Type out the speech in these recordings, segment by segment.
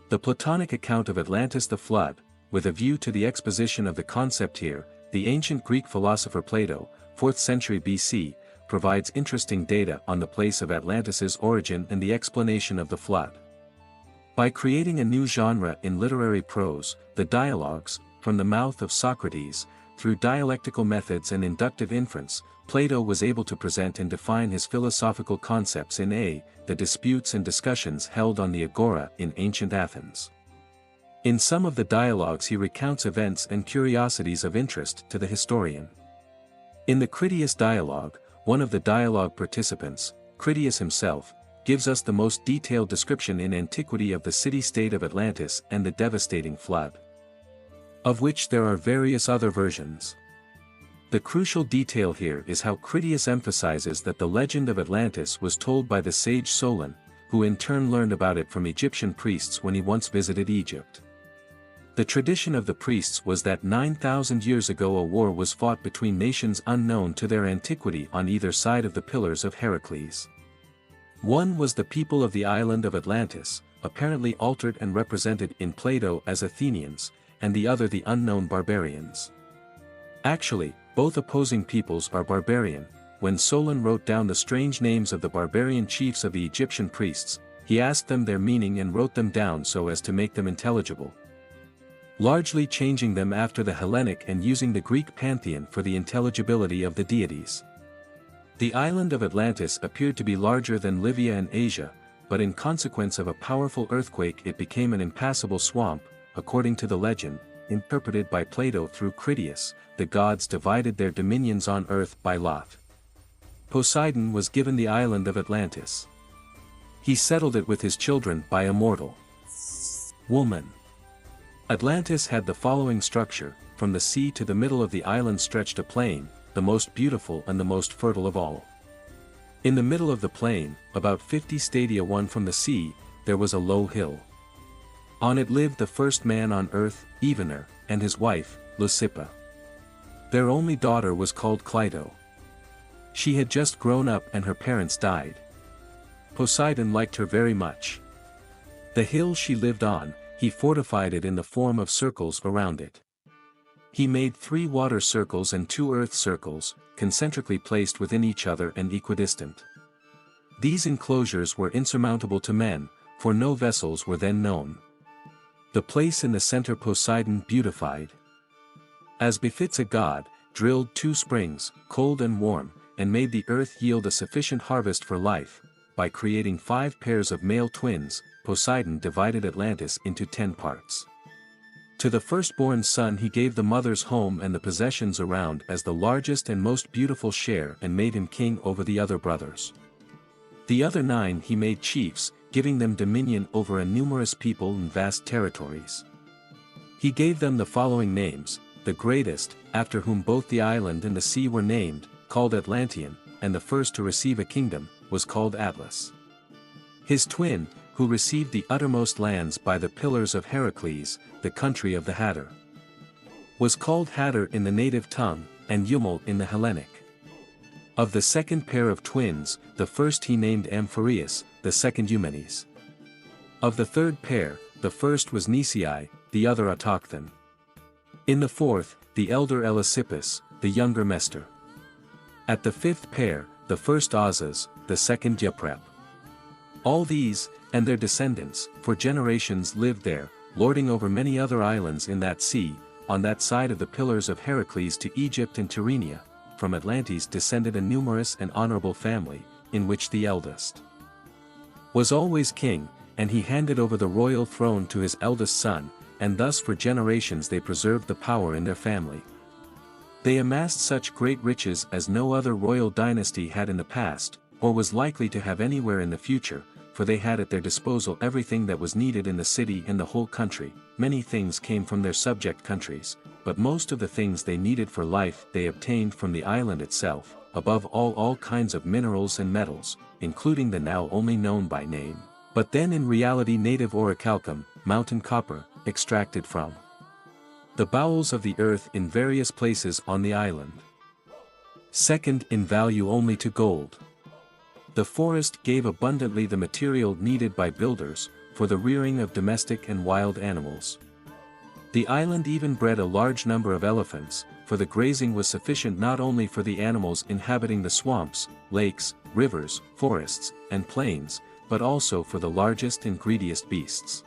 The Platonic account of Atlantis the flood, with a view to the exposition of the concept here, the ancient Greek philosopher Plato, 4th century BC, provides interesting data on the place of Atlantis's origin and the explanation of the flood. By creating a new genre in literary prose, the dialogues, from the mouth of Socrates, through dialectical methods and inductive inference, Plato was able to present and define his philosophical concepts in the disputes and discussions held on the agora in ancient Athens. In some of the dialogues he recounts events and curiosities of interest to the historian. In the Critias dialogue, one of the dialogue participants, Critias himself, gives us the most detailed description in antiquity of the city-state of Atlantis and the devastating flood, of which there are various other versions. The crucial detail here is how Critias emphasizes that the legend of Atlantis was told by the sage Solon, who in turn learned about it from Egyptian priests when he once visited Egypt. The tradition of the priests was that 9,000 years ago a war was fought between nations unknown to their antiquity on either side of the Pillars of Heracles. One was the people of the island of Atlantis, apparently altered and represented in Plato as Athenians, and the other the unknown barbarians. Actually, both opposing peoples are barbarian. When Solon wrote down the strange names of the barbarian chiefs of the Egyptian priests, he asked them their meaning and wrote them down so as to make them intelligible, largely changing them after the Hellenic and using the Greek pantheon for the intelligibility of the deities. The island of Atlantis appeared to be larger than Libya and Asia, but in consequence of a powerful earthquake it became an impassable swamp. According to the legend, interpreted by Plato through Critias, the gods divided their dominions on earth by lot. Poseidon was given the island of Atlantis. He settled it with his children by a mortal woman. Atlantis had the following structure: from the sea to the middle of the island stretched a plain, the most beautiful and the most fertile of all. In the middle of the plain, about 50 stadia one from the sea, there was a low hill. On it lived the first man on earth, Evener, and his wife, Leucippe. Their only daughter was called Cleito. She had just grown up and her parents died. Poseidon liked her very much. The hill she lived on, he fortified it in the form of circles around it. He made 3 water circles and 2 earth circles, concentrically placed within each other and equidistant. These enclosures were insurmountable to men, for no vessels were then known. The place in the center Poseidon beautified, as befits a god, drilled 2 springs, cold and warm, and made the earth yield a sufficient harvest for life. By creating 5 pairs of male twins, Poseidon divided Atlantis into 10 parts. To the firstborn son he gave the mother's home and the possessions around as the largest and most beautiful share and made him king over the other brothers. The other 9 he made chiefs, giving them dominion over a numerous people and vast territories. He gave them the following names: the greatest, after whom both the island and the sea were named, called Atlantean, and the first to receive a kingdom, was called Atlas. His twin, who received the uttermost lands by the Pillars of Heracles, the country of the Hatter, was called Hatter in the native tongue, and Eumel in the Hellenic. Of the second pair of twins, the first he named Amphireus, the second Eumenes. Of the third pair, the first was Nesei, the other Autochthon. In the fourth, the elder Eleusippus, the younger Mestor. At the fifth pair, the first Ozas, the second Euprep. All these, and their descendants, for generations lived there, lording over many other islands in that sea, on that side of the Pillars of Heracles to Egypt and Tyrrhenia. From Atlantis descended a numerous and honorable family, in which the eldest was always king, and he handed over the royal throne to his eldest son, and thus for generations they preserved the power in their family. They amassed such great riches as no other royal dynasty had in the past, or was likely to have anywhere in the future, for they had at their disposal everything that was needed in the city and the whole country. Many things came from their subject countries, but most of the things they needed for life they obtained from the island itself, above all kinds of minerals and metals, including the now only known by name, but then in reality native orichalcum, mountain copper, extracted from the bowels of the earth in various places on the island. Second in value only to gold. The forest gave abundantly the material needed by builders, for the rearing of domestic and wild animals. The island even bred a large number of elephants, for the grazing was sufficient not only for the animals inhabiting the swamps, lakes, rivers, forests, and plains, but also for the largest and greediest beasts.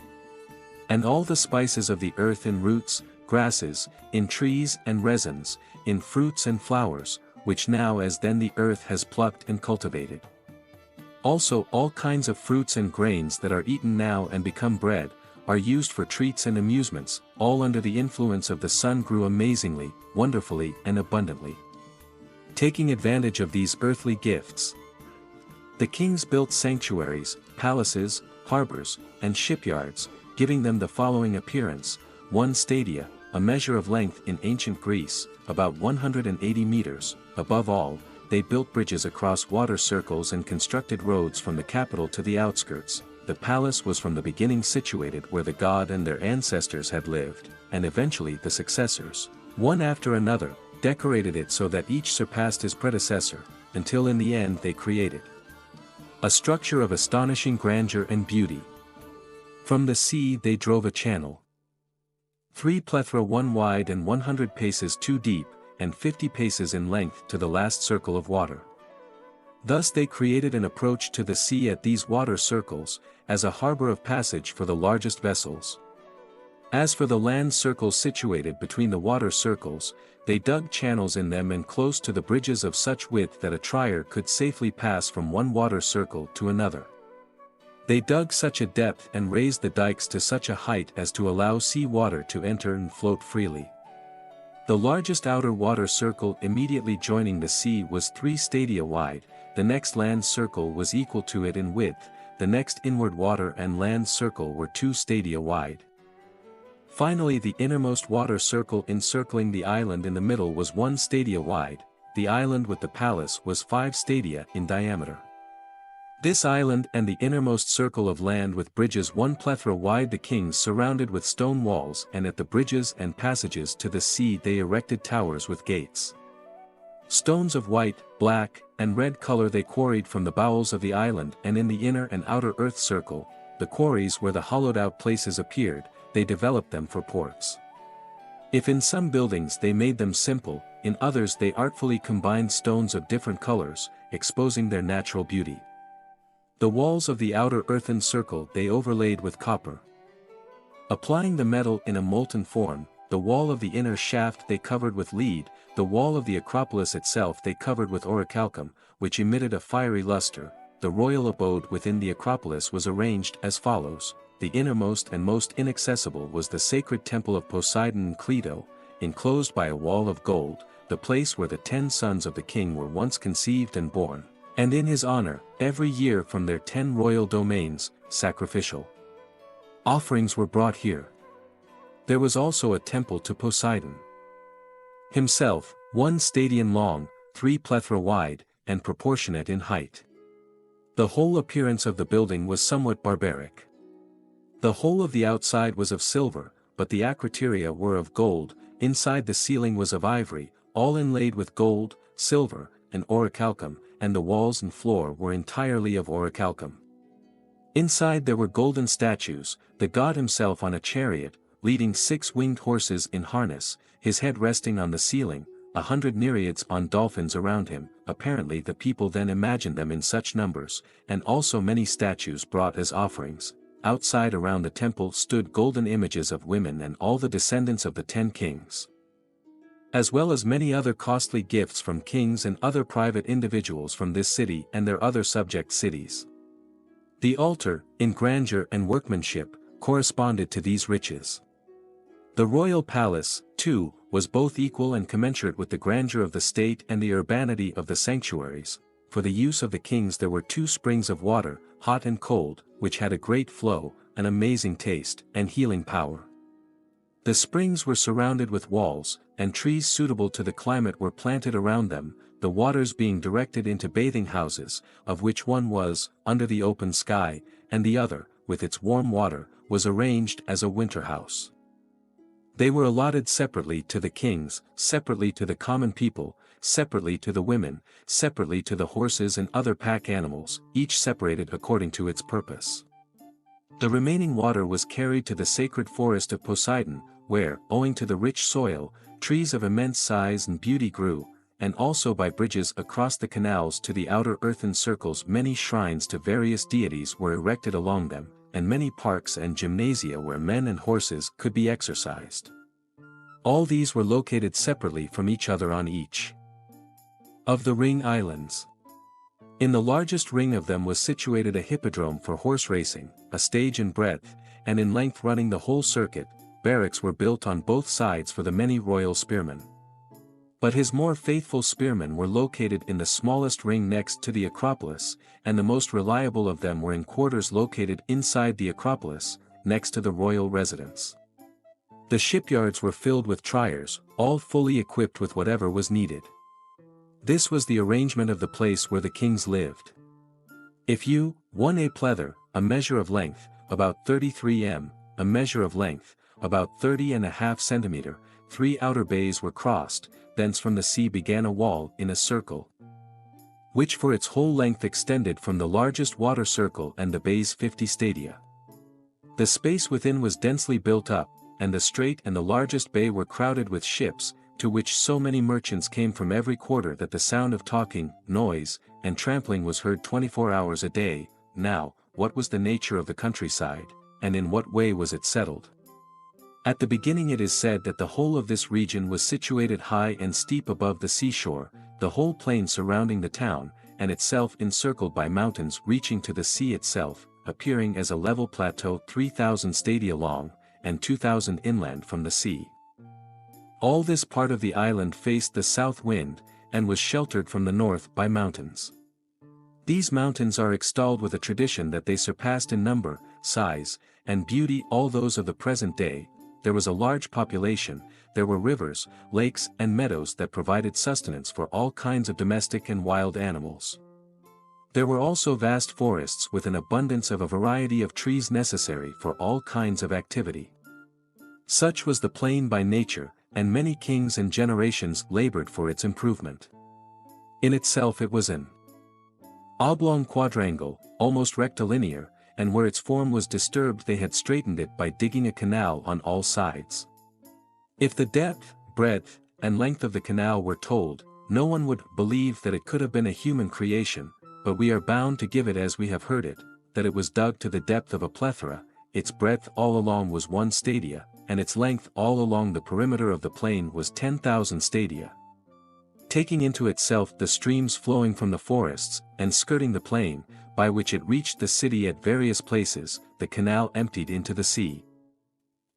And all the spices of the earth in roots, grasses, in trees and resins, in fruits and flowers, which now as then the earth has plucked and cultivated. Also all kinds of fruits and grains that are eaten now and become bread, are used for treats and amusements, all under the influence of the sun grew amazingly, wonderfully and abundantly. Taking advantage of these earthly gifts, the kings built sanctuaries, palaces, harbors, and shipyards, giving them the following appearance: 1 stadia, a measure of length in ancient Greece, about 180 meters. Above all, they built bridges across water circles and constructed roads from the capital to the outskirts. The palace was from the beginning situated where the god and their ancestors had lived, and eventually the successors, one after another, decorated it so that each surpassed his predecessor, until in the end they created a structure of astonishing grandeur and beauty. From the sea they drove a channel, 3 plethra 1 wide and 100 paces 2 deep, and 50 paces in length to the last circle of water. Thus they created an approach to the sea at these water circles, as a harbor of passage for the largest vessels. As for the land circles situated between the water circles, they dug channels in them and close to the bridges of such width that a trier could safely pass from one water circle to another. They dug such a depth and raised the dikes to such a height as to allow sea water to enter and float freely. The largest outer water circle immediately joining the sea was 3 stadia wide, the next land circle was equal to it in width, the next inward water and land circle were 2 stadia wide. Finally the innermost water circle encircling the island in the middle was 1 stadia wide, the island with the palace was 5 stadia in diameter. This island and the innermost circle of land with bridges 1 plethra wide the kings surrounded with stone walls, and at the bridges and passages to the sea they erected towers with gates. Stones of white, black, and red color they quarried from the bowels of the island, and in the inner and outer earth circle, the quarries where the hollowed-out places appeared, they developed them for ports. If in some buildings they made them simple, in others they artfully combined stones of different colors, exposing their natural beauty. The walls of the outer earthen circle they overlaid with copper. Applying the metal in a molten form, the wall of the inner shaft they covered with lead, the wall of the Acropolis itself they covered with orichalcum, which emitted a fiery luster. The royal abode within the Acropolis was arranged as follows: the innermost and most inaccessible was the sacred temple of Poseidon in Clito, enclosed by a wall of gold, the place where the 10 sons of the king were once conceived and born, and in his honor, every year from their 10 royal domains, sacrificial offerings were brought here. There was also a temple to Poseidon himself, 1 stadion long, 3 plethra wide, and proportionate in height. The whole appearance of the building was somewhat barbaric. The whole of the outside was of silver, but the acroteria were of gold, inside the ceiling was of ivory, all inlaid with gold, silver, and orichalcum, and the walls and floor were entirely of orichalcum. Inside there were golden statues, the god himself on a chariot, leading 6 winged horses in harness, his head resting on the ceiling, 100 nereids on dolphins around him. Apparently the people then imagined them in such numbers, and also many statues brought as offerings. Outside around the temple stood golden images of women and all the descendants of the 10 kings, as well as many other costly gifts from kings and other private individuals from this city and their other subject cities. The altar, in grandeur and workmanship, corresponded to these riches. The royal palace, too, was both equal and commensurate with the grandeur of the state and the urbanity of the sanctuaries. For the use of the kings there were 2 springs of water, hot and cold, which had a great flow, an amazing taste, and healing power. The springs were surrounded with walls, and trees suitable to the climate were planted around them, the waters being directed into bathing houses, of which one was, under the open sky, and the other, with its warm water, was arranged as a winter house. They were allotted separately to the kings, separately to the common people, separately to the women, separately to the horses and other pack animals, each separated according to its purpose. The remaining water was carried to the sacred forest of Poseidon, where, owing to the rich soil, trees of immense size and beauty grew, and also by bridges across the canals to the outer earthen circles many shrines to various deities were erected along them, and many parks and gymnasia where men and horses could be exercised. All these were located separately from each other on each of the ring islands. In the largest ring of them was situated a hippodrome for horse racing, a stage in breadth, and in length running the whole circuit. Barracks were built on both sides for the many royal spearmen. But his more faithful spearmen were located in the smallest ring next to the Acropolis, and the most reliable of them were in quarters located inside the Acropolis, next to the royal residence. The shipyards were filled with triers, all fully equipped with whatever was needed. This was the arrangement of the place where the kings lived. If you, 1 plether, a measure of length, about 33 m, a measure of length, about 30.5 centimeter, 3 outer bays were crossed, thence from the sea began a wall in a circle, which for its whole length extended from the largest water circle and the bays 50 stadia. The space within was densely built up, and the strait and the largest bay were crowded with ships, to which so many merchants came from every quarter that the sound of talking, noise, and trampling was heard 24 hours a day. Now, what was the nature of the countryside, and in what way was it settled? At the beginning it is said that the whole of this region was situated high and steep above the seashore, the whole plain surrounding the town, and itself encircled by mountains reaching to the sea itself, appearing as a level plateau 3,000 stadia long, and 2,000 inland from the sea. All this part of the island faced the south wind, and was sheltered from the north by mountains. These mountains are extolled with a tradition that they surpassed in number, size, and beauty all those of the present day. There was a large population, there were rivers, lakes and meadows that provided sustenance for all kinds of domestic and wild animals. There were also vast forests with an abundance of a variety of trees necessary for all kinds of activity. Such was the plain by nature, and many kings and generations labored for its improvement. In itself it was an oblong quadrangle, almost rectilinear, and where its form was disturbed they had straightened it by digging a canal on all sides. If the depth, breadth, and length of the canal were told, no one would believe that it could have been a human creation, but we are bound to give it as we have heard it, that it was dug to the depth of a plethora, its breadth all along was 1 stadia, and its length all along the perimeter of the plain was 10,000 stadia. Taking into itself the streams flowing from the forests, and skirting the plain, by which it reached the city at various places, the canal emptied into the sea.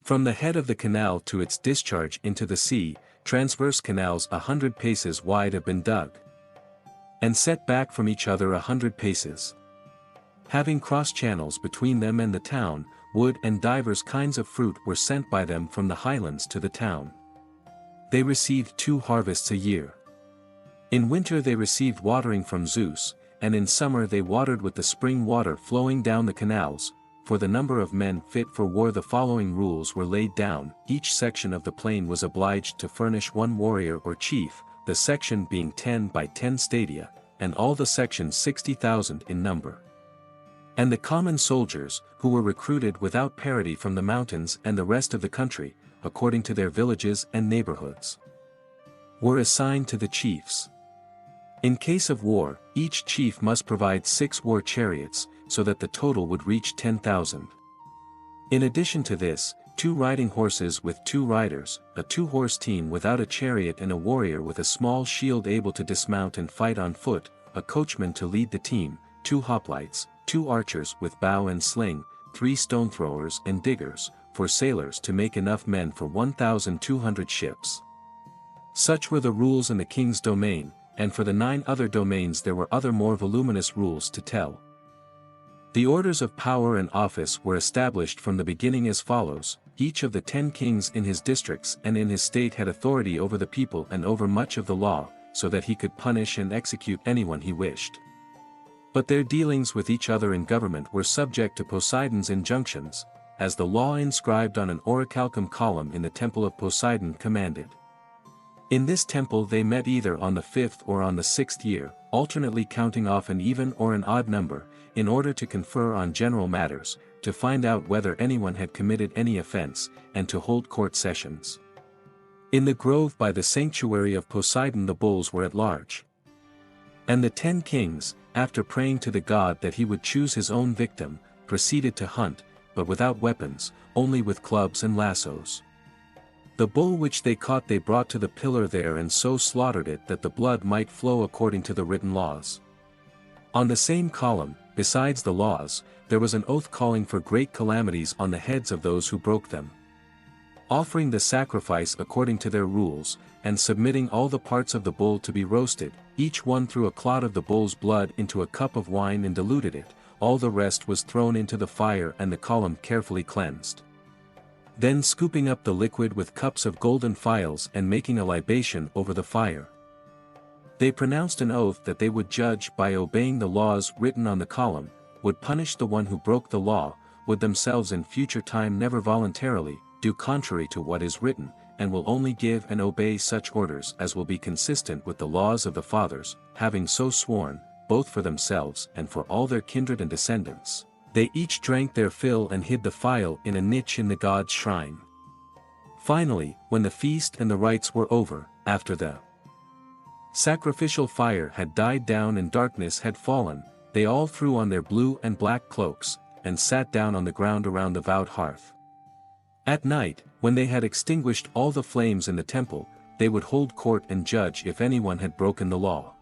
From the head of the canal to its discharge into the sea, transverse canals 100 paces wide have been dug, and set back from each other 100 paces. Having cross channels between them and the town, wood and divers kinds of fruit were sent by them from the highlands to the town. They received 2 harvests a year. In winter they received watering from Zeus, and in summer they watered with the spring water flowing down the canals. For the number of men fit for war the following rules were laid down: each section of the plain was obliged to furnish 1 warrior or chief, the section being 10 by 10 stadia, and all the sections 60,000 in number. And the common soldiers, who were recruited without parity from the mountains and the rest of the country, according to their villages and neighborhoods, were assigned to the chiefs. In case of war, each chief must provide 6 war chariots, so that the total would reach 10,000. In addition to this, 2 riding horses with 2 riders, a 2-horse team without a chariot and a warrior with a small shield able to dismount and fight on foot, a coachman to lead the team, 2 hoplites, 2 archers with bow and sling, 3 stone throwers and diggers, for sailors to make enough men for 1,200 ships. Such were the rules in the king's domain, and for the 9 other domains there were other more voluminous rules to tell. The orders of power and office were established from the beginning as follows: each of the 10 kings in his districts and in his state had authority over the people and over much of the law, so that he could punish and execute anyone he wished. But their dealings with each other in government were subject to Poseidon's injunctions, as the law inscribed on an orichalcum column in the temple of Poseidon commanded. In this temple they met either on the 5th or on the 6th year, alternately counting off an even or an odd number, in order to confer on general matters, to find out whether anyone had committed any offense, and to hold court sessions. In the grove by the sanctuary of Poseidon the bulls were at large. And the 10 kings, after praying to the god that he would choose his own victim, proceeded to hunt, but without weapons, only with clubs and lassos. The bull which they caught they brought to the pillar there and so slaughtered it that the blood might flow according to the written laws. On the same column, besides the laws, there was an oath calling for great calamities on the heads of those who broke them. Offering the sacrifice according to their rules, and submitting all the parts of the bull to be roasted, each one threw a clot of the bull's blood into a cup of wine and diluted it, all the rest was thrown into the fire and the column carefully cleansed. Then scooping up the liquid with cups of golden phials and making a libation over the fire, they pronounced an oath that they would judge by obeying the laws written on the column, would punish the one who broke the law, would themselves in future time never voluntarily do contrary to what is written, and will only give and obey such orders as will be consistent with the laws of the fathers, having so sworn, both for themselves and for all their kindred and descendants. They each drank their fill and hid the phial in a niche in the god's shrine. Finally, when the feast and the rites were over, after the sacrificial fire had died down and darkness had fallen, they all threw on their blue and black cloaks, and sat down on the ground around the vowed hearth. At night, when they had extinguished all the flames in the temple, they would hold court and judge if anyone had broken the law.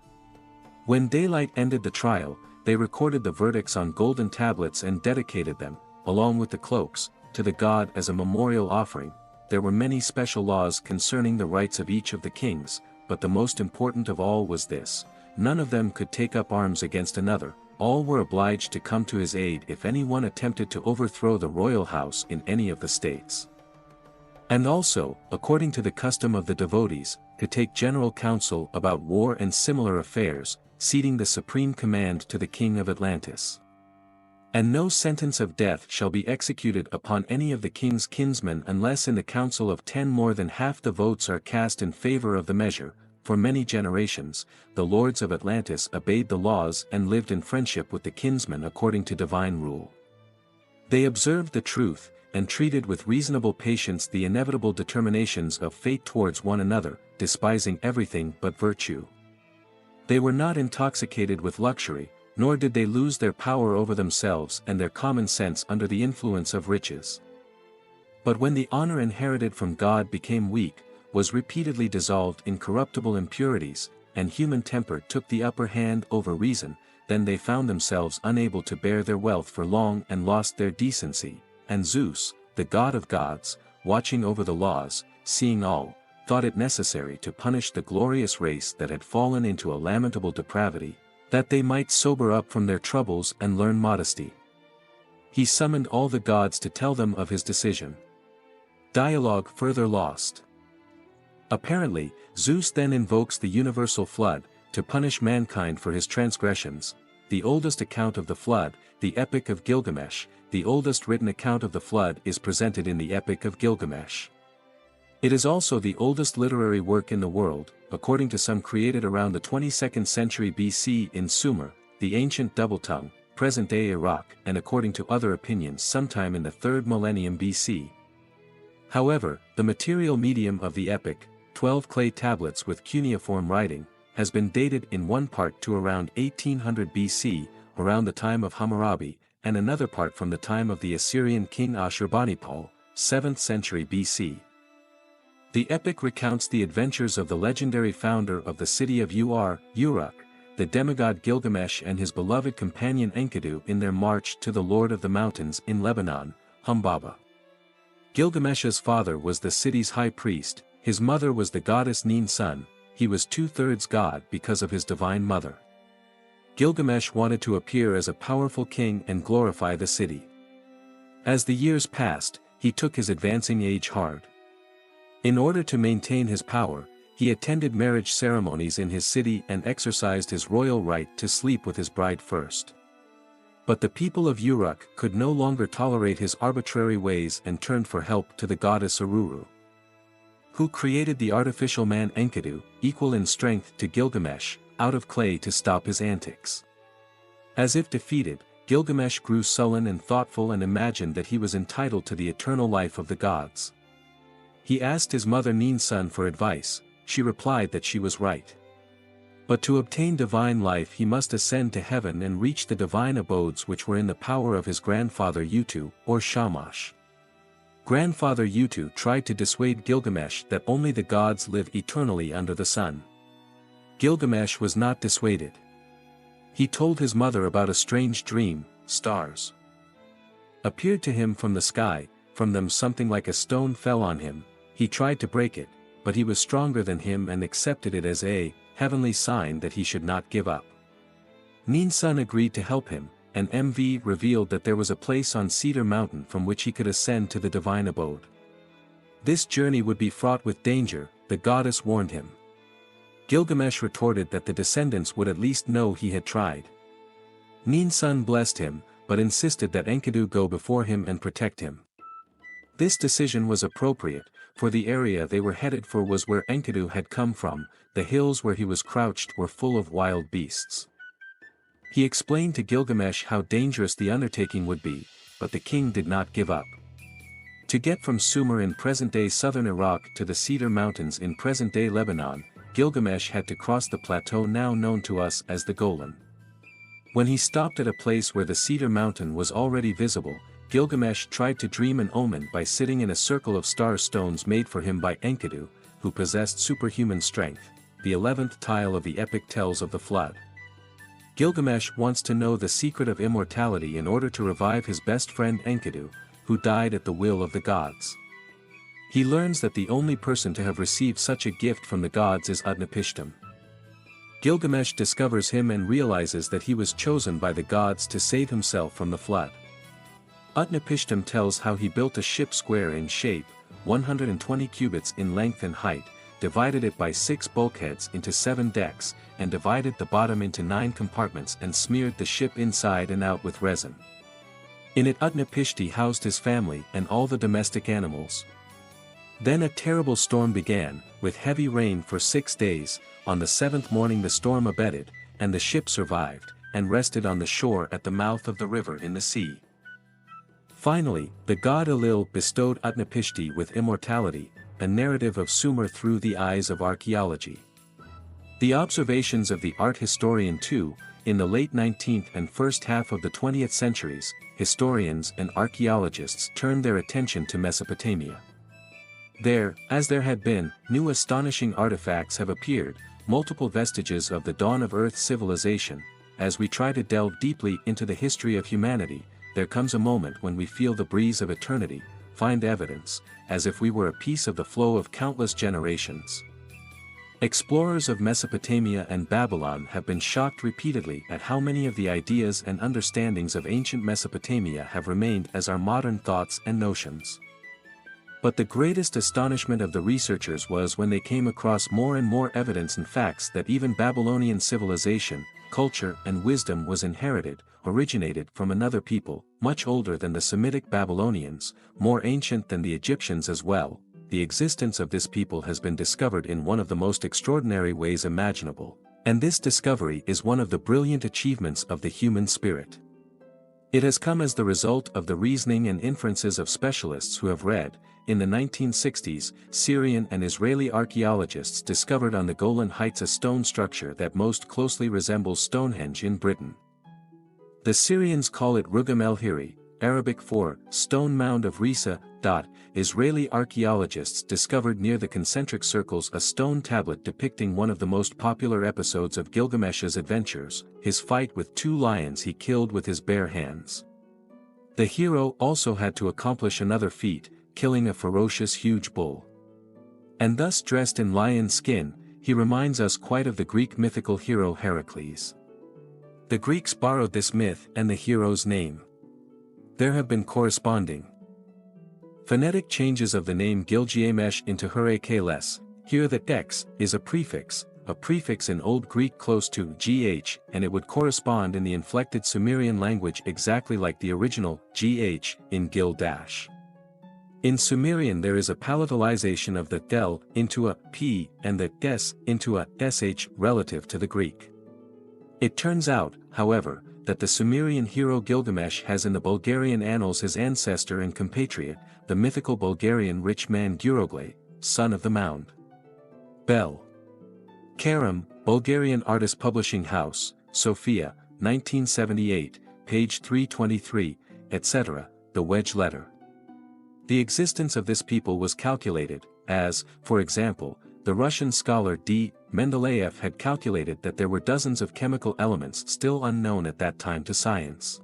When daylight ended the trial, they recorded the verdicts on golden tablets and dedicated them, along with the cloaks, to the god as a memorial offering. There were many special laws concerning the rights of each of the kings, but the most important of all was this: none of them could take up arms against another, all were obliged to come to his aid if anyone attempted to overthrow the royal house in any of the states. And also, according to the custom of the devotees, to take general counsel about war and similar affairs, ceding the supreme command to the king of Atlantis. And no sentence of death shall be executed upon any of the king's kinsmen unless in the council of 10 more than half the votes are cast in favor of the measure. For many generations, the lords of Atlantis obeyed the laws and lived in friendship with the kinsmen according to divine rule. They observed the truth, and treated with reasonable patience the inevitable determinations of fate towards one another, despising everything but virtue. They were not intoxicated with luxury, nor did they lose their power over themselves and their common sense under the influence of riches. But when the honor inherited from God became weak, was repeatedly dissolved in corruptible impurities, and human temper took the upper hand over reason, then they found themselves unable to bear their wealth for long and lost their decency, and Zeus, the god of gods, watching over the laws, seeing all, thought it necessary to punish the glorious race that had fallen into a lamentable depravity, that they might sober up from their troubles and learn modesty. He summoned all the gods to tell them of his decision. Dialogue further lost. Apparently, Zeus then invokes the universal flood, to punish mankind for his transgressions. The oldest account of the flood, the Epic of Gilgamesh, the oldest written account of the flood is presented in the Epic of Gilgamesh. It is also the oldest literary work in the world, according to some created around the 22nd century BC in Sumer, the ancient double-tongue, present-day Iraq, and according to other opinions sometime in the 3rd millennium BC. However, the material medium of the epic, 12 clay tablets with cuneiform writing, has been dated in one part to around 1800 BC, around the time of Hammurabi, and another part from the time of the Assyrian king Ashurbanipal, 7th century BC. The epic recounts the adventures of the legendary founder of the city of Uruk, the demigod Gilgamesh and his beloved companion Enkidu in their march to the Lord of the Mountains in Lebanon, Humbaba. Gilgamesh's father was the city's high priest, his mother was the goddess Nin-Sun, he was 2/3 god because of his divine mother. Gilgamesh wanted to appear as a powerful king and glorify the city. As the years passed, he took his advancing age hard. In order to maintain his power, he attended marriage ceremonies in his city and exercised his royal right to sleep with his bride first. But the people of Uruk could no longer tolerate his arbitrary ways and turned for help to the goddess Aruru, who created the artificial man Enkidu, equal in strength to Gilgamesh, out of clay to stop his antics. As if defeated, Gilgamesh grew sullen and thoughtful and imagined that he was entitled to the eternal life of the gods. He asked his mother Ninsun for advice. She replied that she was right. But to obtain divine life he must ascend to heaven and reach the divine abodes which were in the power of his grandfather Utu, or Shamash. Grandfather Utu tried to dissuade Gilgamesh that only the gods live eternally under the sun. Gilgamesh was not dissuaded. He told his mother about a strange dream. Stars appeared to him from the sky, from them something like a stone fell on him. He tried to break it, but he was stronger than him and accepted it as a heavenly sign that he should not give up. Ninsun agreed to help him, and MV revealed that there was a place on Cedar Mountain from which he could ascend to the divine abode. This journey would be fraught with danger, the goddess warned him. Gilgamesh retorted that the descendants would at least know he had tried. Ninsun blessed him, but insisted that Enkidu go before him and protect him. This decision was appropriate, for the area they were headed for was where Enkidu had come from. The hills where he was crouched were full of wild beasts. He explained to Gilgamesh how dangerous the undertaking would be, but the king did not give up. To get from Sumer in present-day southern Iraq to the Cedar Mountains in present-day Lebanon, Gilgamesh had to cross the plateau now known to us as the Golan. When he stopped at a place where the Cedar Mountain was already visible, Gilgamesh tried to dream an omen by sitting in a circle of star stones made for him by Enkidu, who possessed superhuman strength. The 11th tile of the epic tells of the flood. Gilgamesh wants to know the secret of immortality in order to revive his best friend Enkidu, who died at the will of the gods. He learns that the only person to have received such a gift from the gods is Utnapishtim. Gilgamesh discovers him and realizes that he was chosen by the gods to save himself from the flood. Utnapishtim tells how he built a ship square in shape, 120 cubits in length and height, divided it by 6 bulkheads into 7 decks, and divided the bottom into 9 compartments and smeared the ship inside and out with resin. In it Utnapishti housed his family and all the domestic animals. Then a terrible storm began, with heavy rain for 6 days. On the 7th morning the storm abated, and the ship survived, and rested on the shore at the mouth of the river in the sea. Finally, the god Enlil bestowed Utnapishti with immortality, a narrative of Sumer through the eyes of archaeology. The observations of the art historian too, in the late 19th and first half of the 20th centuries, historians and archaeologists turned their attention to Mesopotamia. There, as there had been, new astonishing artifacts have appeared, multiple vestiges of the dawn of Earth civilization. As we try to delve deeply into the history of humanity, there comes a moment when we feel the breeze of eternity, find evidence, as if we were a piece of the flow of countless generations. Explorers of Mesopotamia and Babylon have been shocked repeatedly at how many of the ideas and understandings of ancient Mesopotamia have remained as our modern thoughts and notions. But the greatest astonishment of the researchers was when they came across more and more evidence and facts that even Babylonian civilization, culture and wisdom was originated from another people, much older than the Semitic Babylonians, more ancient than the Egyptians as well. The existence of this people has been discovered in one of the most extraordinary ways imaginable, and this discovery is one of the brilliant achievements of the human spirit. It has come as the result of the reasoning and inferences of specialists who have read. In the 1960s, Syrian and Israeli archaeologists discovered on the Golan Heights a stone structure that most closely resembles Stonehenge in Britain. The Syrians call it Rugam el-Hiri, Arabic for stone mound of Risa. Israeli archaeologists discovered near the concentric circles a stone tablet depicting one of the most popular episodes of Gilgamesh's adventures, his fight with 2 lions he killed with his bare hands. The hero also had to accomplish another feat, killing a ferocious huge bull. And thus dressed in lion skin, he reminds us quite of the Greek mythical hero Heracles. The Greeks borrowed this myth and the hero's name. There have been corresponding phonetic changes of the name Gilgamesh into Heracles. Here the x is a prefix in Old Greek close to gh, and it would correspond in the inflected Sumerian language exactly like the original gh in Gil-. In Sumerian there is a palatalization of the del into a p and the des into a sh relative to the Greek. It turns out, however, that the Sumerian hero Gilgamesh has in the Bulgarian annals his ancestor and compatriot, the mythical Bulgarian rich man Girogle, son of the mound. Bel. Karam, Bulgarian artist publishing house, Sofia, 1978, page 323, etc., the wedge letter. The existence of this people was calculated, as, for example, the Russian scholar D. Mendeleev had calculated that there were dozens of chemical elements still unknown at that time to science.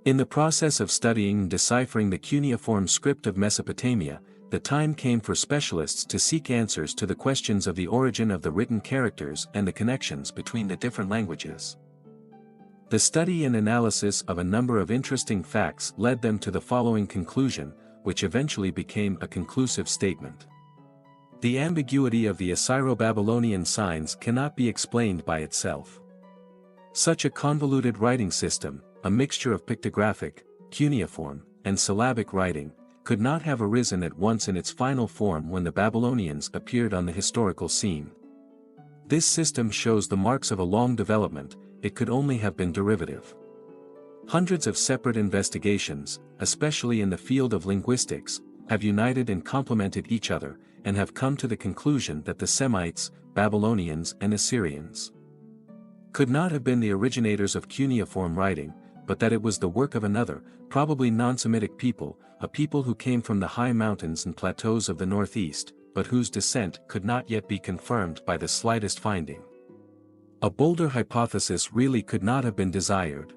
In the process of studying and deciphering the cuneiform script of Mesopotamia, the time came for specialists to seek answers to the questions of the origin of the written characters and the connections between the different languages. The study and analysis of a number of interesting facts led them to the following conclusion, which eventually became a conclusive statement. The ambiguity of the Assyro-Babylonian signs cannot be explained by itself. Such a convoluted writing system, a mixture of pictographic, cuneiform, and syllabic writing, could not have arisen at once in its final form when the Babylonians appeared on the historical scene. This system shows the marks of a long development. It could only have been derivative. Hundreds of separate investigations, especially in the field of linguistics, have united and complemented each other, and have come to the conclusion that the Semites, Babylonians and Assyrians could not have been the originators of cuneiform writing, but that it was the work of another, probably non-Semitic people, a people who came from the high mountains and plateaus of the northeast, but whose descent could not yet be confirmed by the slightest finding. A bolder hypothesis really could not have been desired.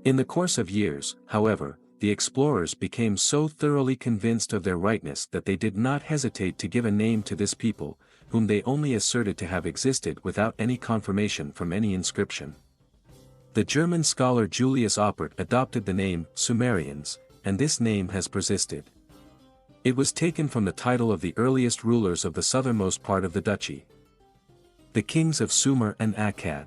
In the course of years, however, the explorers became so thoroughly convinced of their rightness that they did not hesitate to give a name to this people, whom they only asserted to have existed without any confirmation from any inscription. The German scholar Julius Oppert adopted the name Sumerians, and this name has persisted. It was taken from the title of the earliest rulers of the southernmost part of the duchy, the kings of Sumer and Akkad.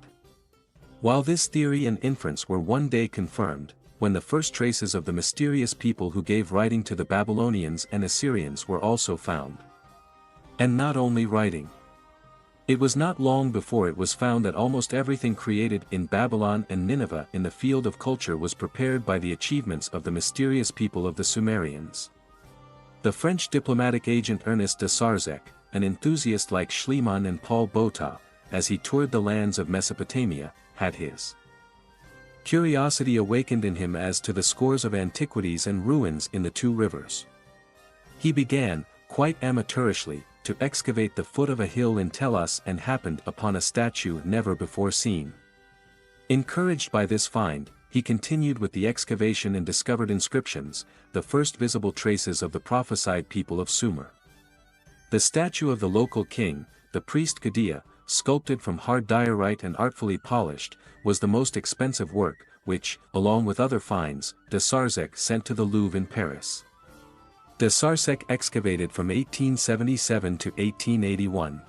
While this theory and inference were one day confirmed, when the first traces of the mysterious people who gave writing to the Babylonians and Assyrians were also found. And not only writing. It was not long before it was found that almost everything created in Babylon and Nineveh in the field of culture was prepared by the achievements of the mysterious people of the Sumerians. The French diplomatic agent Ernest de Sarzec, an enthusiast like Schliemann and Paul Botha, as he toured the lands of Mesopotamia, had his curiosity awakened in him as to the scores of antiquities and ruins in the two rivers. He began, quite amateurishly, to excavate the foot of a hill in Telos and happened upon a statue never before seen. Encouraged by this find, he continued with the excavation and discovered inscriptions, the first visible traces of the prophesied people of Sumer. The statue of the local king, the priest Gudea, sculpted from hard diorite and artfully polished, was the most expensive work, which, along with other finds, de Sarzec sent to the Louvre in Paris. De Sarzec excavated from 1877 to 1881.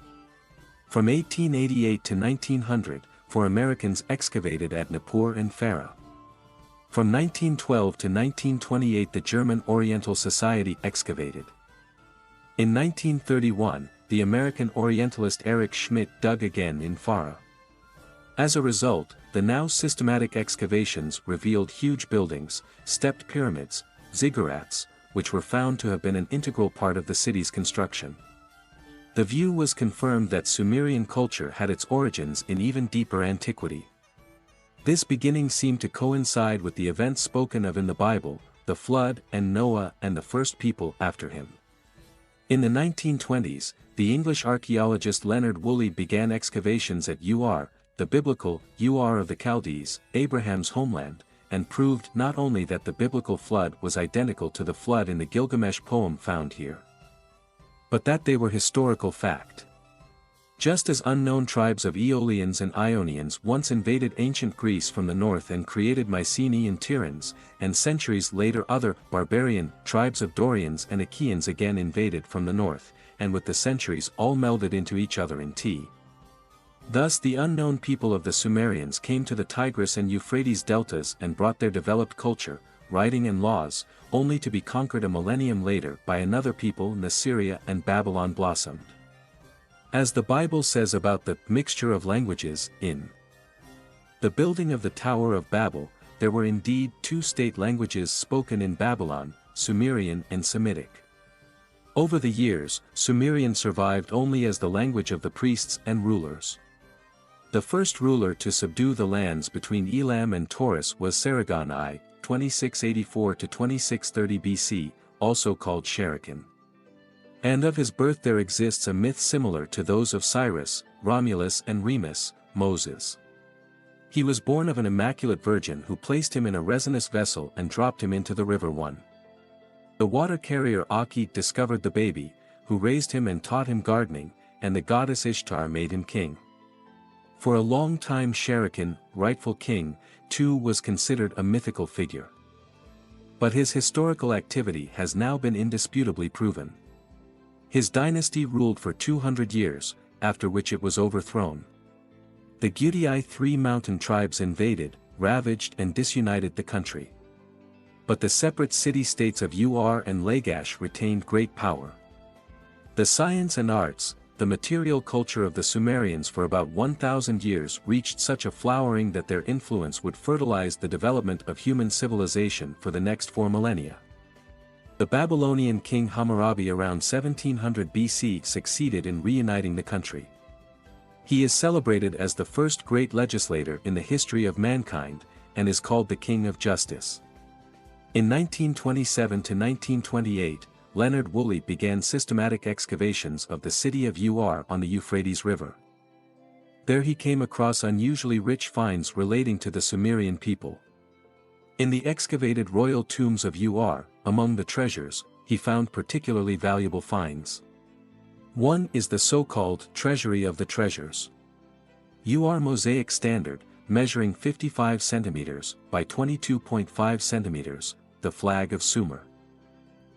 From 1888 to 1900, for Americans excavated at Nippur and Farah. From 1912 to 1928 the German Oriental Society excavated. In 1931, the American Orientalist Erich Schmidt dug again in Farah. As a result, the now systematic excavations revealed huge buildings, stepped pyramids, ziggurats, which were found to have been an integral part of the city's construction. The view was confirmed that Sumerian culture had its origins in even deeper antiquity. This beginning seemed to coincide with the events spoken of in the Bible, the flood and Noah and the first people after him. In the 1920s, the English archaeologist Leonard Woolley began excavations at Ur, the biblical Ur of the Chaldees, Abraham's homeland, and proved not only that the biblical flood was identical to the flood in the Gilgamesh poem found here, but that they were historical fact. Just as unknown tribes of Aeolians and Ionians once invaded ancient Greece from the north and created Mycenae and Tyrans, and centuries later other barbarian tribes of Dorians and Achaeans again invaded from the north, and with the centuries all melded into each other in Thus the unknown people of the Sumerians came to the Tigris and Euphrates deltas and brought their developed culture, writing and laws, only to be conquered a millennium later by another people and Assyria and Babylon blossomed. As the Bible says about the mixture of languages, in The building of the Tower of Babel. There were indeed two state languages spoken in Babylon, Sumerian and Semitic. Over the years, Sumerian survived only as the language of the priests and rulers. The first ruler to subdue the lands between Elam and Taurus was Sargon I, 2684–2630 BC, also called Sharrakin. And of his birth there exists a myth similar to those of Cyrus, Romulus and Remus, Moses. He was born of an immaculate virgin who placed him in a resinous vessel and dropped him into the river One. The water carrier Akhet discovered the baby, who raised him and taught him gardening, and the goddess Ishtar made him king. For a long time Sharrakin, rightful king, too was considered a mythical figure. But his historical activity has now been indisputably proven. His dynasty ruled for 200 years, after which it was overthrown. The Gudii three mountain tribes invaded, ravaged and disunited the country. But the separate city-states of Ur and Lagash retained great power. The science and arts, the material culture of the Sumerians for about 1,000 years reached such a flowering that their influence would fertilize the development of human civilization for the next 4 millennia. The Babylonian king Hammurabi around 1700 BC succeeded in reuniting the country. He is celebrated as the first great legislator in the history of mankind, and is called the King of Justice. In 1927 to 1928, Leonard Woolley began systematic excavations of the city of Ur on the Euphrates River. There he came across unusually rich finds relating to the Sumerian people. In the excavated royal tombs of Ur, among the treasures, he found particularly valuable finds. One is the so-called Treasury of the Treasures. Ur mosaic standard, measuring 55 centimeters by 22.5 centimeters, the flag of Sumer.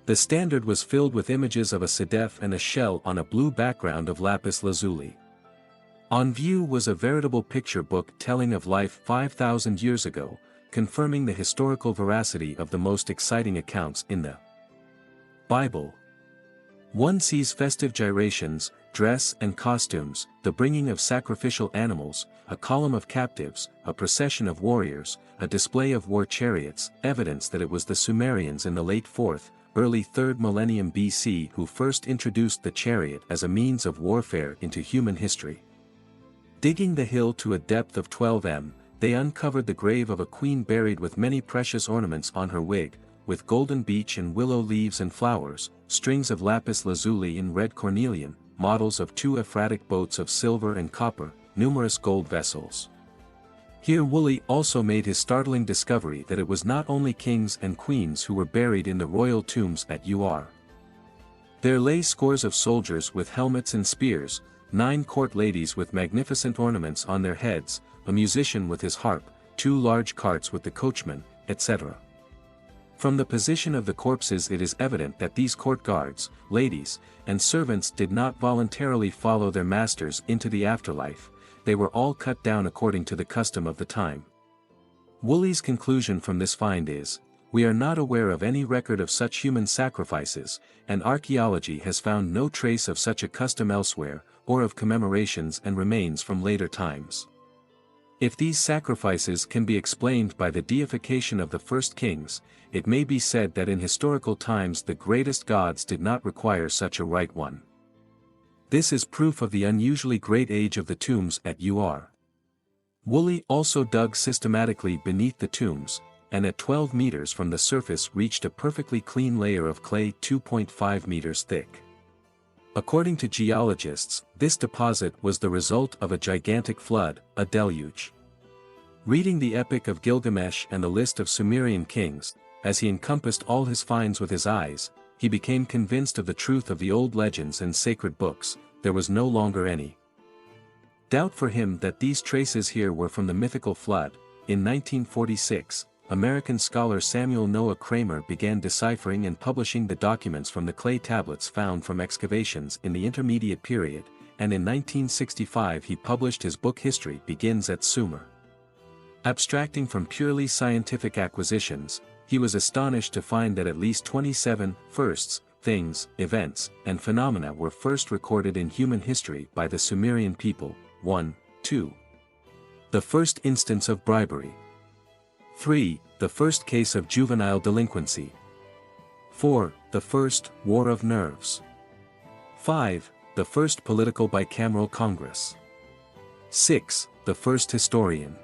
The standard was filled with images of a sedef and a shell on a blue background of lapis lazuli. On view was a veritable picture book telling of life 5,000 years ago, confirming the historical veracity of the most exciting accounts in the Bible. One sees festive gyrations, dress and costumes, the bringing of sacrificial animals, a column of captives, a procession of warriors, a display of war chariots, evidence that it was the Sumerians in the late 4th, early 3rd millennium BC who first introduced the chariot as a means of warfare into human history. Digging the hill to a depth of 12 m, they uncovered the grave of a queen buried with many precious ornaments on her wig, with golden beech and willow leaves and flowers, strings of lapis lazuli and red cornelian, models of 2 Ephratic boats of silver and copper, numerous gold vessels. Here Woolley also made his startling discovery that it was not only kings and queens who were buried in the royal tombs at Ur. There lay scores of soldiers with helmets and spears, 9 court ladies with magnificent ornaments on their heads, a musician with his harp, 2 large carts with the coachman, etc. From the position of the corpses it is evident that these court guards, ladies, and servants did not voluntarily follow their masters into the afterlife, they were all cut down according to the custom of the time. Woolley's conclusion from this find is, we are not aware of any record of such human sacrifices, and archaeology has found no trace of such a custom elsewhere, or of commemorations and remains from later times. If these sacrifices can be explained by the deification of the first kings, it may be said that in historical times the greatest gods did not require such a right one. This is proof of the unusually great age of the tombs at Ur. Woolley also dug systematically beneath the tombs, and at 12 meters from the surface reached a perfectly clean layer of clay 2.5 meters thick. According to geologists, this deposit was the result of a gigantic flood, a deluge. Reading the Epic of Gilgamesh and the list of Sumerian kings, as he encompassed all his finds with his eyes, he became convinced of the truth of the old legends and sacred books. There was no longer any doubt for him that these traces here were from the mythical flood. In 1946, American scholar Samuel Noah Kramer began deciphering and publishing the documents from the clay tablets found from excavations in the intermediate period, and in 1965 he published his book History Begins at Sumer. Abstracting from purely scientific acquisitions, he was astonished to find that at least 27 firsts, things, events, and phenomena were first recorded in human history by the Sumerian people. 1, 2. The first instance of bribery. 3. The first case of juvenile delinquency. 4. The first War of Nerves. 5. The first political bicameral Congress. 6. The first historian.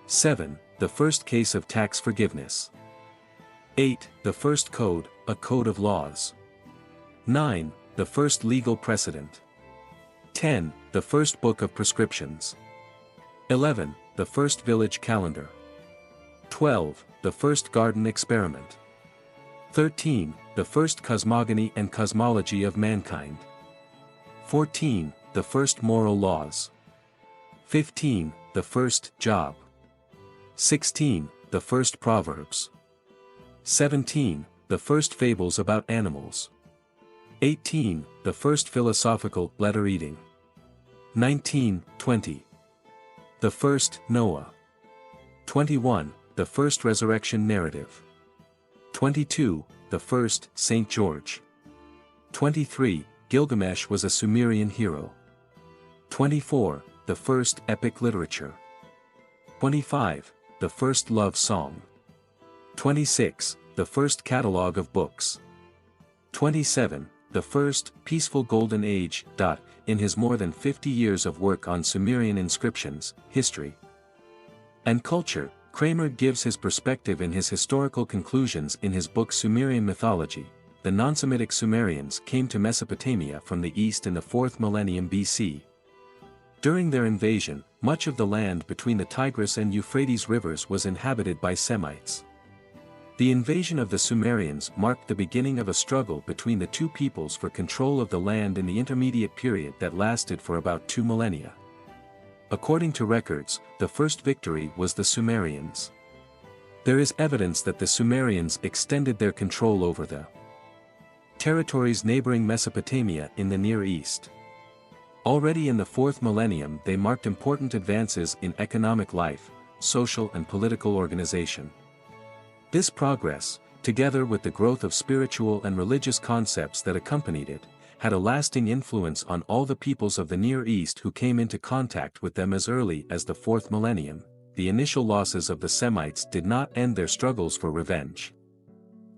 7. The first case of tax forgiveness. 8. The first code, a code of laws. 9. The first legal precedent. 10. The first book of prescriptions. 11. The first village calendar. 12. The first garden experiment. 13. The first cosmogony and cosmology of mankind. 14. The first moral laws. 15. The first job. 16. The first proverbs. 17. The first fables about animals. 18. The first philosophical letter reading. 19. 20. The first Noah. 21. The first resurrection narrative. 22. The first St. George. 23. Gilgamesh was a Sumerian hero. 24. The first epic literature. 25. The first love song. 26. The first catalogue of books. 27. The first peaceful golden age. In his more than 50 years of work on Sumerian inscriptions, history, and culture, Kramer gives his perspective in his historical conclusions in his book Sumerian Mythology. The non-Semitic Sumerians came to Mesopotamia from the east in the 4th millennium BC. During their invasion, much of the land between the Tigris and Euphrates rivers was inhabited by Semites. The invasion of the Sumerians marked the beginning of a struggle between the two peoples for control of the land in the intermediate period that lasted for about 2 millennia. According to records, the first victory was the Sumerians. There is evidence that the Sumerians extended their control over the territories neighboring Mesopotamia in the Near East. Already in the 4th millennium they marked important advances in economic life, social and political organization. This progress, together with the growth of spiritual and religious concepts that accompanied it, had a lasting influence on all the peoples of the Near East who came into contact with them as early as the 4th millennium. The initial losses of the Semites did not end their struggles for revenge.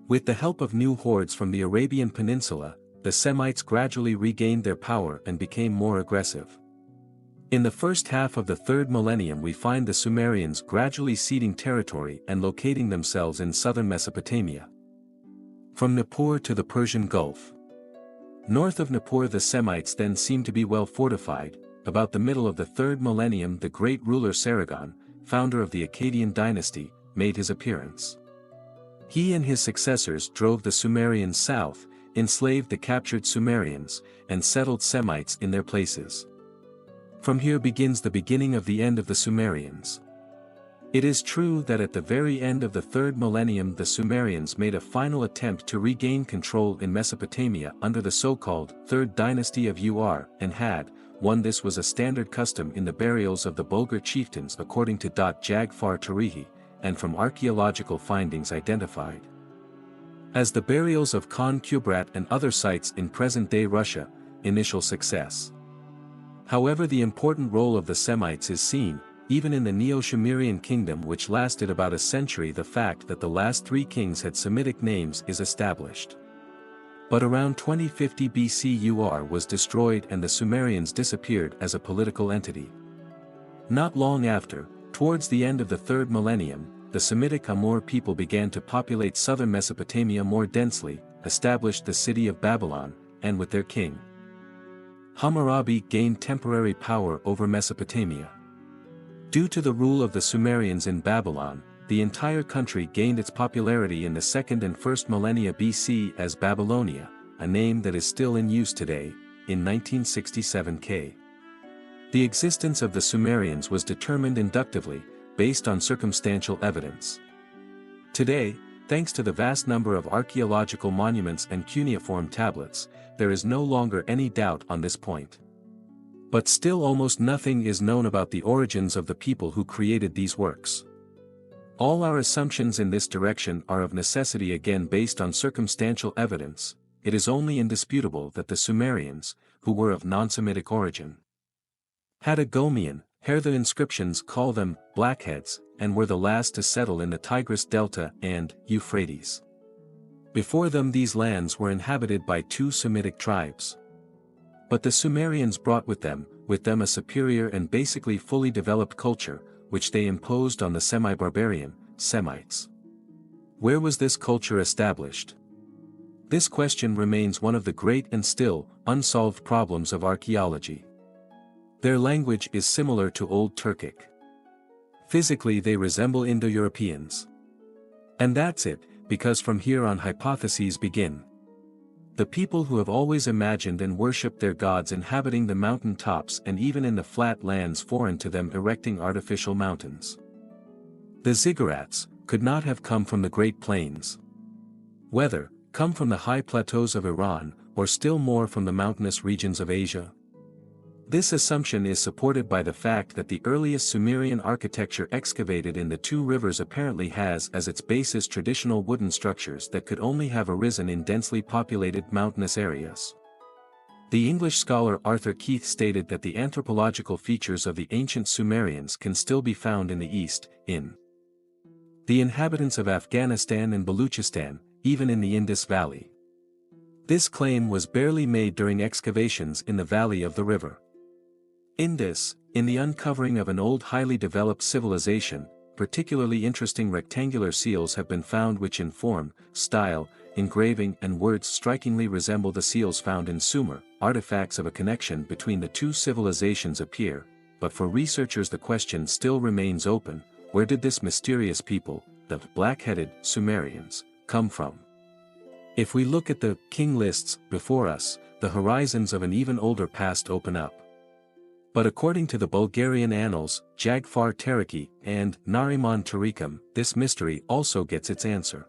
With the help of new hordes from the Arabian Peninsula, the Semites gradually regained their power and became more aggressive. In the first half of the 3rd millennium we find the Sumerians gradually ceding territory and locating themselves in southern Mesopotamia. From Nippur to the Persian Gulf. North of Nippur the Semites then seemed to be well fortified. About the middle of the 3rd millennium the great ruler Sargon, founder of the Akkadian dynasty, made his appearance. He and his successors drove the Sumerians south, enslaved the captured Sumerians, and settled Semites in their places. From here begins the beginning of the end of the Sumerians. It is true that at the very end of the 3rd millennium the Sumerians made a final attempt to regain control in Mesopotamia under the so-called 3rd dynasty of Ur and had won. This was a standard custom in the burials of the Bulgar chieftains according to Jagfar Tarihi, and from archaeological findings identified as the burials of Khan Kubrat and other sites in present-day Russia. Initial success. However, the important role of the Semites is seen, even in the Neo-Sumerian kingdom which lasted about a century. The fact that the last 3 kings had Semitic names is established. But around 2050 BC Ur was destroyed and the Sumerians disappeared as a political entity. Not long after, towards the end of the 3rd millennium, the Semitic Amur people began to populate southern Mesopotamia more densely, established the city of Babylon, and with their king Hammurabi gained temporary power over Mesopotamia. Due to the rule of the Sumerians in Babylon, the entire country gained its popularity in the 2nd and 1st millennia BC as Babylonia, a name that is still in use today. In 1967 K. The existence of the Sumerians was determined inductively, based on circumstantial evidence. Today, thanks to the vast number of archaeological monuments and cuneiform tablets, there is no longer any doubt on this point. But still almost nothing is known about the origins of the people who created these works. All our assumptions in this direction are of necessity again based on circumstantial evidence. It is only indisputable that the Sumerians, who were of non-Semitic origin, had a Gomean, Here the inscriptions call them blackheads, and were the last to settle in the Tigris Delta and Euphrates. Before them these lands were inhabited by two Semitic tribes. But the Sumerians brought with them a superior and basically fully developed culture, which they imposed on the semi-barbarian Semites. Where was this culture established? This question remains one of the great and still unsolved problems of archaeology. Their language is similar to Old Turkic. Physically they resemble Indo-Europeans. And that's it, because from here on hypotheses begin. The people who have always imagined and worshipped their gods inhabiting the mountain tops and even in the flat lands foreign to them erecting artificial mountains. The ziggurats could not have come from the Great Plains. Whether come from the high plateaus of Iran, or still more from the mountainous regions of Asia. This assumption is supported by the fact that the earliest Sumerian architecture excavated in the two rivers apparently has as its basis traditional wooden structures that could only have arisen in densely populated mountainous areas. The English scholar Arthur Keith stated that the anthropological features of the ancient Sumerians can still be found in the East, in the inhabitants of Afghanistan and Baluchistan, even in the Indus Valley. This claim was barely made during excavations in the valley of the river Indus. In the uncovering of an old highly developed civilization, particularly interesting rectangular seals have been found which in form, style, engraving and words strikingly resemble the seals found in Sumer. Artifacts of a connection between the two civilizations appear, but for researchers the question still remains open: where did this mysterious people, the black-headed Sumerians, come from? If we look at the king lists before us, the horizons of an even older past open up. But according to the Bulgarian annals, Jagfar Tariki and Nariman Tarikum, this mystery also gets its answer.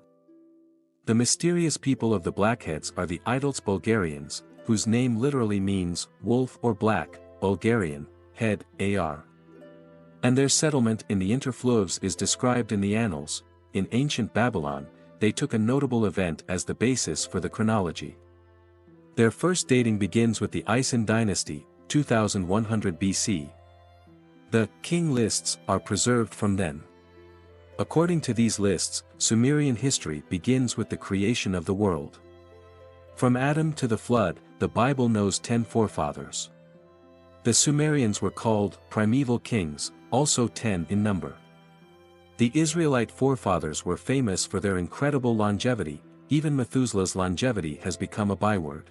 The mysterious people of the Blackheads are the Idols Bulgarians, whose name literally means wolf or black, Bulgarian, head, ar. And their settlement in the interfluves is described in the annals. In ancient Babylon, they took a notable event as the basis for the chronology. Their first dating begins with the Isin dynasty, 2100 BC. The king lists are preserved from then. According to these lists, Sumerian history begins with the creation of the world. From Adam to the flood, the Bible knows 10 forefathers. The Sumerians were called primeval kings, also 10 in number. The Israelite forefathers were famous for their incredible longevity. Even Methuselah's longevity has become a byword.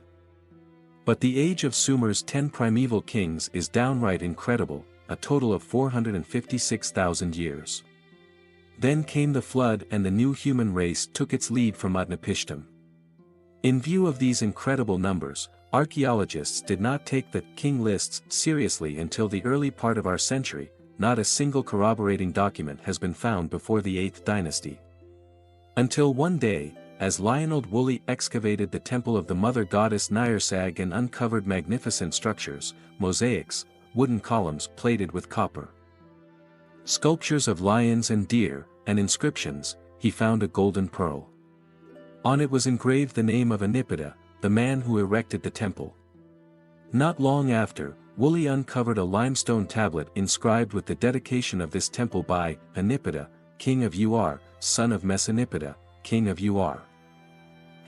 But the age of Sumer's 10 primeval kings is downright incredible, a total of 456,000 years. Then came the flood and the new human race took its lead from Utnapishtim. In view of these incredible numbers, archaeologists did not take the king lists seriously until the early part of our century. Not a single corroborating document has been found before the 8th dynasty. Until one day, as Lionel Woolley excavated the temple of the mother goddess Nirsag and uncovered magnificent structures, mosaics, wooden columns plated with copper, sculptures of lions and deer, and inscriptions, he found a golden pearl. On it was engraved the name of Anipida, the man who erected the temple. Not long after, Woolley uncovered a limestone tablet inscribed with the dedication of this temple by Anipida, king of Ur, son of Messenipida, king of Ur.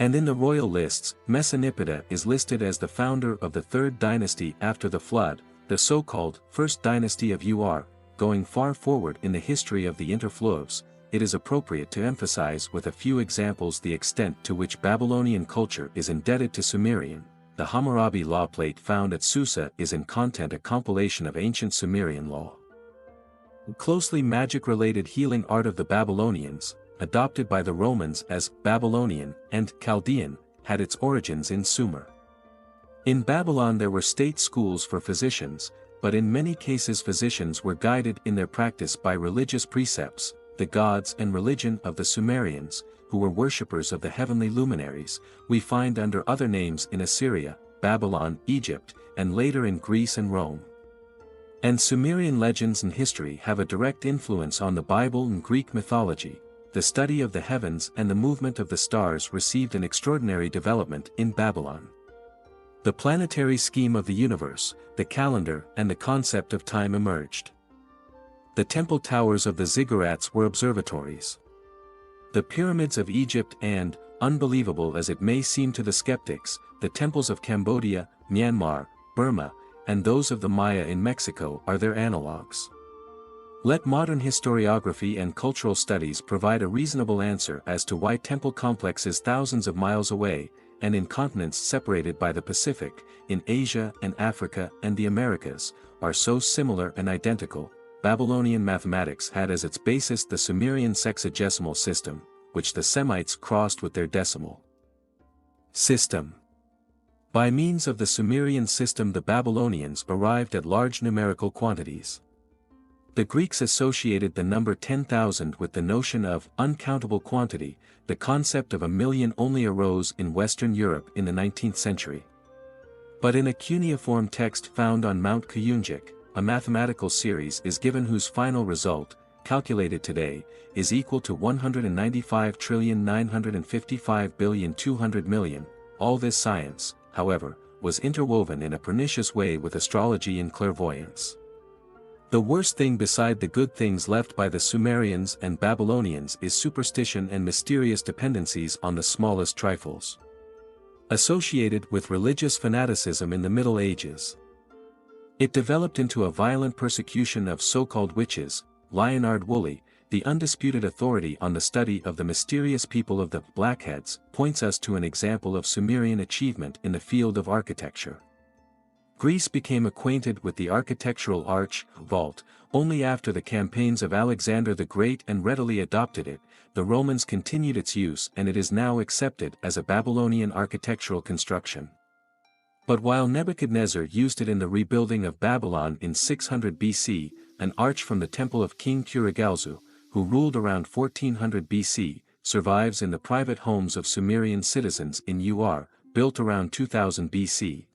And in the royal lists, Messenipida is listed as the founder of the 3rd dynasty after the flood, the so-called 1st dynasty of Ur. Going far forward in the history of the interfluves, it is appropriate to emphasize with a few examples the extent to which Babylonian culture is indebted to Sumerian. The Hammurabi law plate found at Susa is in content a compilation of ancient Sumerian law. Closely magic-related healing art of the Babylonians, adopted by the Romans as Babylonian and Chaldean, had its origins in Sumer. In Babylon there were state schools for physicians, but in many cases physicians were guided in their practice by religious precepts, the gods and religion of the Sumerians, who were worshippers of the heavenly luminaries, we find under other names in Assyria, Babylon, Egypt, and later in Greece and Rome. And Sumerian legends and history have a direct influence on the Bible and Greek mythology. The study of the heavens and the movement of the stars received an extraordinary development in Babylon. The planetary scheme of the universe, the calendar and the concept of time emerged. The temple towers of the ziggurats were observatories. The pyramids of Egypt and, unbelievable as it may seem to the skeptics, the temples of Cambodia, Myanmar, Burma, and those of the Maya in Mexico are their analogues. Let modern historiography and cultural studies provide a reasonable answer as to why temple complexes thousands of miles away, and in continents separated by the Pacific, in Asia and Africa and the Americas, are so similar and identical. Babylonian mathematics had as its basis the Sumerian sexagesimal system, which the Semites crossed with their decimal system. By means of the Sumerian system the Babylonians arrived at large numerical quantities. The Greeks associated the number 10,000 with the notion of uncountable quantity. The concept of a million only arose in Western Europe in the 19th century. But in a cuneiform text found on Mount Kuyunjik, a mathematical series is given whose final result, calculated today, is equal to 195,955,200,000,000. All this science, however, was interwoven in a pernicious way with astrology and clairvoyance. The worst thing beside the good things left by the Sumerians and Babylonians is superstition and mysterious dependencies on the smallest trifles. Associated with religious fanaticism in the Middle Ages, it developed into a violent persecution of so-called witches. Leonard Woolley, the undisputed authority on the study of the mysterious people of the Blackheads, points us to an example of Sumerian achievement in the field of architecture. Greece became acquainted with the architectural arch, vault, only after the campaigns of Alexander the Great and readily adopted it. The Romans continued its use and it is now accepted as a Babylonian architectural construction. But while Nebuchadnezzar used it in the rebuilding of Babylon in 600 BC, an arch from the temple of King Kurigalzu, who ruled around 1400 BC, survives in the private homes of Sumerian citizens in Ur, built around 2000 BC.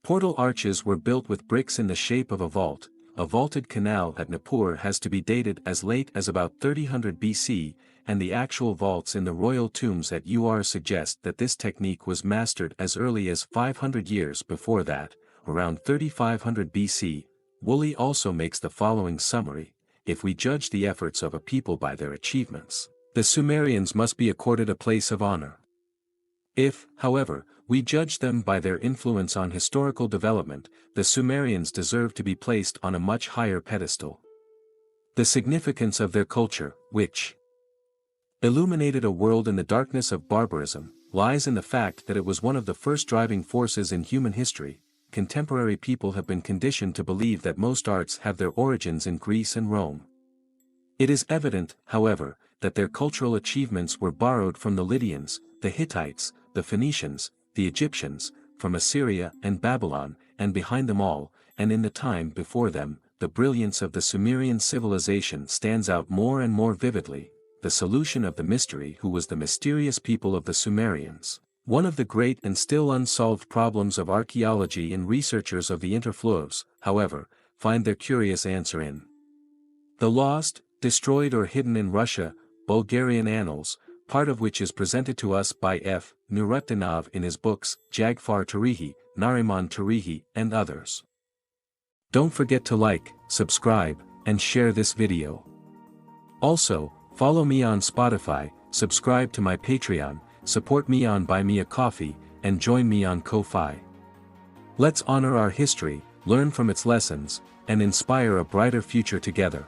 Portal arches were built with bricks in the shape of a vault. A vaulted canal at Nippur has to be dated as late as about 3000 BC, and the actual vaults in the royal tombs at Ur suggest that this technique was mastered as early as 500 years before that, around 3500 BC. Woolley also makes the following summary: if we judge the efforts of a people by their achievements, the Sumerians must be accorded a place of honor. If, however, we judge them by their influence on historical development, the Sumerians deserve to be placed on a much higher pedestal. The significance of their culture, which illuminated a world in the darkness of barbarism, lies in the fact that it was one of the first driving forces in human history. Contemporary people have been conditioned to believe that most arts have their origins in Greece and Rome. It is evident, however, that their cultural achievements were borrowed from the Lydians, the Hittites, the Phoenicians, the Egyptians, from Assyria and Babylon, and behind them all, and in the time before them, the brilliance of the Sumerian civilization stands out more and more vividly. The solution of the mystery: who was the mysterious people of the Sumerians? One of the great and still unsolved problems of archaeology, and researchers of the interflows, however, find their curious answer in the lost, destroyed or hidden in Russia, Bulgarian annals, part of which is presented to us by F. Nurutinov in his books Jagfar Tarihi, Nariman Tarihi, and others. Don't forget to like, subscribe, and share this video. Also, follow me on Spotify, subscribe to my Patreon, support me on Buy Me a Coffee, and join me on Ko-Fi. Let's honor our history, learn from its lessons, and inspire a brighter future together.